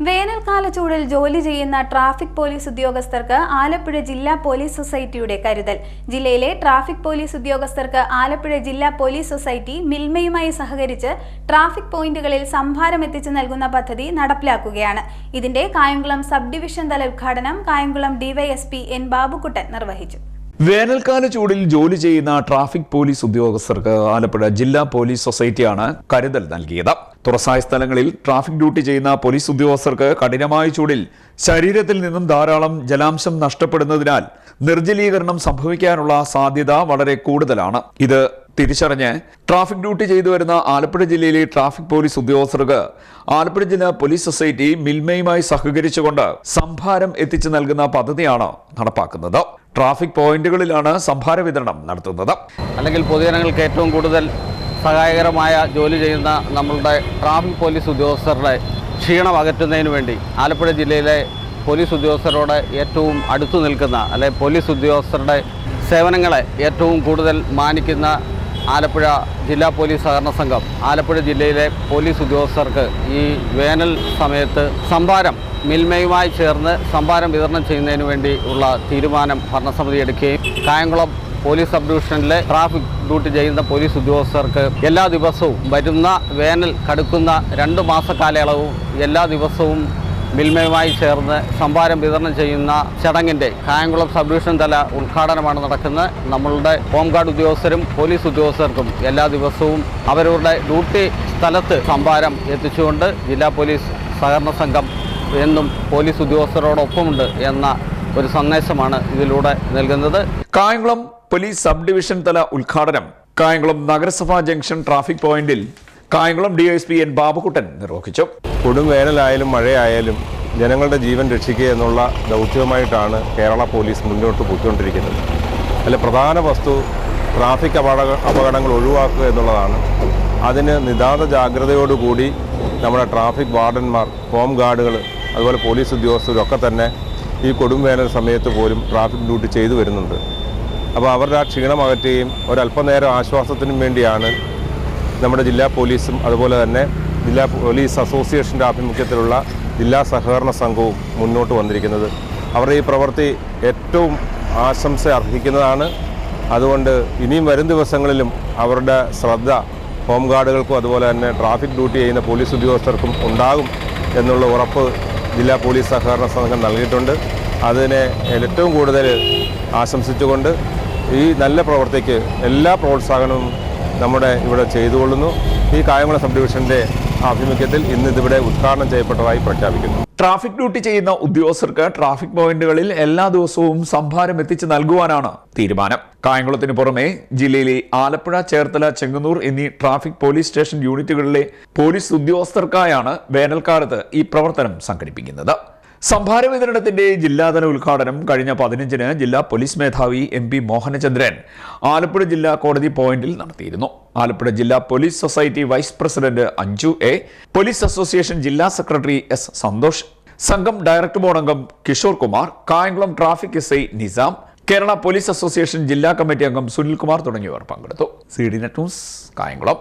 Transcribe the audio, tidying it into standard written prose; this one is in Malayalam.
വേനൽക്കാല ചൂടിൽ ജോലി ചെയ്യുന്ന ട്രാഫിക് പോലീസ് ഉദ്യോഗസ്ഥർക്ക് ആലപ്പുഴ ജില്ലാ പോലീസ് സൊസൈറ്റിയുടെ കരുതൽ. ജില്ലയിലെ ട്രാഫിക് പോലീസ് ഉദ്യോഗസ്ഥർക്ക് ആലപ്പുഴ ജില്ലാ പോലീസ് സൊസൈറ്റി മിൽമയുമായി സഹകരിച്ച് ട്രാഫിക് പോയിന്റുകളിൽ സംഭാരം എത്തിച്ചു നൽകുന്ന പദ്ധതി നടപ്പിലാക്കുകയാണ്. ഇതിന്റെ കായംകുളം സബ് ഡിവിഷൻ തല ഉദ്ഘാടനം കായംകുളം ഡിവൈഎസ്പി എൻ ബാബുക്കുട്ടൻ നിർവഹിച്ചു. വേനൽക്കാല ചൂടിൽ ജോലി ചെയ്യുന്ന ട്രാഫിക് പോലീസ് ഉദ്യോഗസ്ഥർക്ക് ആലപ്പുഴ ജില്ലാ പോലീസ് സൊസൈറ്റിയാണ് കരുതൽ നൽകിയത്. തുറസായ സ്ഥലങ്ങളിൽ ട്രാഫിക് ഡ്യൂട്ടി ചെയ്യുന്ന പോലീസ് ഉദ്യോഗസ്ഥർക്ക് കഠിനമായ ചൂടിൽ ശരീരത്തിൽ നിന്നും ധാരാളം ജലാംശം നഷ്ടപ്പെടുന്നതിനാൽ നിർജ്ജലീകരണം സംഭവിക്കാനുള്ള സാധ്യത വളരെ കൂടുതലാണ്. ഇത് തിരിച്ചറിഞ്ഞ് ട്രാഫിക് ഡ്യൂട്ടി ചെയ്തു വരുന്ന ആലപ്പുഴ ജില്ലയിലെ ട്രാഫിക് പോലീസ് ഉദ്യോഗസ്ഥർക്ക് ആലപ്പുഴ ജില്ലാ പോലീസ് സൊസൈറ്റി മിൽമയുമായി സഹകരിച്ചുകൊണ്ട് സംഭാരം എത്തിച്ചു നൽകുന്ന പദ്ധതിയാണ് നടപ്പാക്കുന്നത്. ട്രാഫിക് പോയിന്റുകളിലാണ് സംഭാര വിതരണം നടത്തുന്നത്. അല്ലെങ്കിൽ പൊതുജനങ്ങൾക്ക് ഏറ്റവും കൂടുതൽ സഹായകരമായ ജോലി ചെയ്യുന്ന നമ്മളുടെ ട്രാഫിക് പോലീസ് ഉദ്യോഗസ്ഥരുടെ ക്ഷീണം അകറ്റുന്നതിന് വേണ്ടി ആലപ്പുഴ ജില്ലയിലെ പോലീസ് ഉദ്യോഗസ്ഥരോട് ഏറ്റവും അടുത്തു നിൽക്കുന്ന അല്ലെങ്കിൽ പോലീസ് ഉദ്യോഗസ്ഥരുടെ സേവനങ്ങളെ ഏറ്റവും കൂടുതൽ മാനിക്കുന്ന ആലപ്പുഴ ജില്ലാ പോലീസ് സഹകരണ സംഘം ആലപ്പുഴ ജില്ലയിലെ പോലീസ് ഉദ്യോഗസ്ഥർക്ക് ഈ വേനൽ സമയത്ത് സംഭാരം മിൽമയുമായി ചേർന്ന് സംഭാരം വിതരണം ചെയ്യുന്നതിന് വേണ്ടി ഉള്ള തീരുമാനം ഭരണസമിതി എടുക്കുകയും കായംകുളം പോലീസ് സബ് ഡിവിഷനിലെ ട്രാഫിക് ഡ്യൂട്ടി ചെയ്യുന്ന പോലീസ് ഉദ്യോഗസ്ഥർക്ക് എല്ലാ ദിവസവും വരുന്ന വേനൽ കടുക്കുന്ന 2 മാസ കാലയളവും എല്ലാ ദിവസവും മിൽമയുമായി ചേർന്ന് സംഭാരം വിതരണം ചെയ്യുന്ന ചടങ്ങിൻ്റെ കായംകുളം സബ് ഡിവിഷൻ തല ഉദ്ഘാടനമാണ് നടക്കുന്നത്. നമ്മളുടെ ഹോം ഗാർഡ് ഉദ്യോഗസ്ഥരും പോലീസ് ഉദ്യോഗസ്ഥർക്കും എല്ലാ ദിവസവും അവരവരുടെ ഡ്യൂട്ടി സ്ഥലത്ത് സംഭാരം എത്തിച്ചുകൊണ്ട് ജില്ലാ പോലീസ് സഹകരണ സംഘം എന്നും പോലീസ് ഉദ്യോഗസ്ഥരോടൊപ്പമുണ്ട് എന്ന ഒരു സന്ദേശമാണ് ഇതിലൂടെ നൽകുന്നത്. കായംകുളം പോലീസ് സബ് ഡിവിഷൻ തല ഉദ്ഘാടനം കായംകുളം നഗരസഭാ ജംഗ്ഷൻ ട്രാഫിക് പോയിന്റിൽ കായംകുളം ഡിവൈഎസ്പി എൻ ബാബുക്കുട്ടൻ നിർവഹിച്ചു. കൊടും വേനലായാലും മഴയായാലും ജനങ്ങളുടെ ജീവൻ രക്ഷിക്കുക എന്നുള്ള ദൗത്യവുമായിട്ടാണ് കേരള പോലീസ് മുന്നോട്ട് പോയിക്കൊണ്ടിരിക്കുന്നത്. അതിൽ പ്രധാന വസ്തു ട്രാഫിക് അപകടങ്ങൾ ഒഴിവാക്കുക എന്നുള്ളതാണ്. അതിന് നിതാന്ത ജാഗ്രതയോടുകൂടി നമ്മുടെ ട്രാഫിക് വാർഡന്മാർ, ഹോം ഗാർഡുകൾ, അതുപോലെ പോലീസ് ഉദ്യോഗസ്ഥരൊക്കെ തന്നെ ഈ കൊടും വേനൽ സമയത്ത് പോലും ട്രാഫിക് ഡ്യൂട്ടി ചെയ്തു വരുന്നുണ്ട്. അപ്പോൾ അവരുടെ ആ ക്ഷീണം അകറ്റുകയും ഒരല്പനേരം ആശ്വാസത്തിനും വേണ്ടിയാണ് നമ്മുടെ ജില്ലാ പോലീസും അതുപോലെ തന്നെ ജില്ലാ പോലീസ് അസോസിയേഷൻ്റെ ആഭിമുഖ്യത്തിലുള്ള ജില്ലാ സഹകരണ സംഘവും മുന്നോട്ട് വന്നിരിക്കുന്നത്. അവരുടെ ഈ പ്രവൃത്തി ഏറ്റവും ആശംസ അർഹിക്കുന്നതാണ്. അതുകൊണ്ട് ഇനിയും വരും ദിവസങ്ങളിലും അവരുടെ ശ്രദ്ധ ഹോം ഗാർഡുകൾക്കും അതുപോലെ തന്നെ ട്രാഫിക് ഡ്യൂട്ടി ചെയ്യുന്ന പോലീസ് ഉദ്യോഗസ്ഥർക്കും ഉണ്ടാകും എന്നുള്ള ഉറപ്പ് ജില്ലാ പോലീസ് സഹകരണ സംഘം നൽകിയിട്ടുണ്ട്. അതിനെ ഏറ്റവും കൂടുതൽ ആശംസിച്ചുകൊണ്ട് ഈ നല്ല പ്രവൃത്തിക്ക് എല്ലാ പ്രോത്സാഹനവും നമ്മുടെ ഇവിടെ ചെയ്തുകൊള്ളുന്നു. ഈ കായംകുളം സബ് ഡിവിഷന്റെ ആഭിമുഖ്യത്തിൽ ഇന്നിതിവിടെ ഉദ്ഘാടനം ചെയ്യപ്പെട്ടതായി പ്രഖ്യാപിക്കുന്നു. ട്രാഫിക് ഡ്യൂട്ടി ചെയ്യുന്ന ഉദ്യോഗസ്ഥർക്ക് ട്രാഫിക് പോയിന്റുകളിൽ എല്ലാ ദിവസവും സംഭാരം എത്തിച്ചു നൽകുവാനാണ് തീരുമാനം. കായംകുളത്തിന് പുറമെ ജില്ലയിലെ ആലപ്പുഴ, ചേർത്തല, ചെങ്ങന്നൂർ എന്നീ ട്രാഫിക് പോലീസ് സ്റ്റേഷൻ യൂണിറ്റുകളിലെ പോലീസ് ഉദ്യോഗസ്ഥർക്കായാണ് വേനൽക്കാലത്ത് ഈ പ്രവർത്തനം സംഘടിപ്പിക്കുന്നത്. സംഭാര വിതരണത്തിന്റെ ജില്ലാതല ഉദ്ഘാടനം കഴിഞ്ഞ 15-ന് ജില്ലാ പോലീസ് മേധാവി MP മോഹനചന്ദ്രൻ ആലപ്പുഴ ജില്ലാ കോടതി പോയിന്റിൽ നടത്തിയിരുന്നു. ആലപ്പുഴ ജില്ലാ police society vice president Anju A, police association ജില്ലാ സെക്രട്ടറി S സന്തോഷ്, സംഘം ഡയറക്ടർ ബോർഡ് അംഗം Kishore Kumar, Kayamkulam traffic SI Nizam, Kerala police association ജില്ലാ കമ്മിറ്റി അംഗം സുനിൽകുമാർ തുടങ്ങിയവർ പങ്കെടുത്തു. CDNet news, Kayamkulam.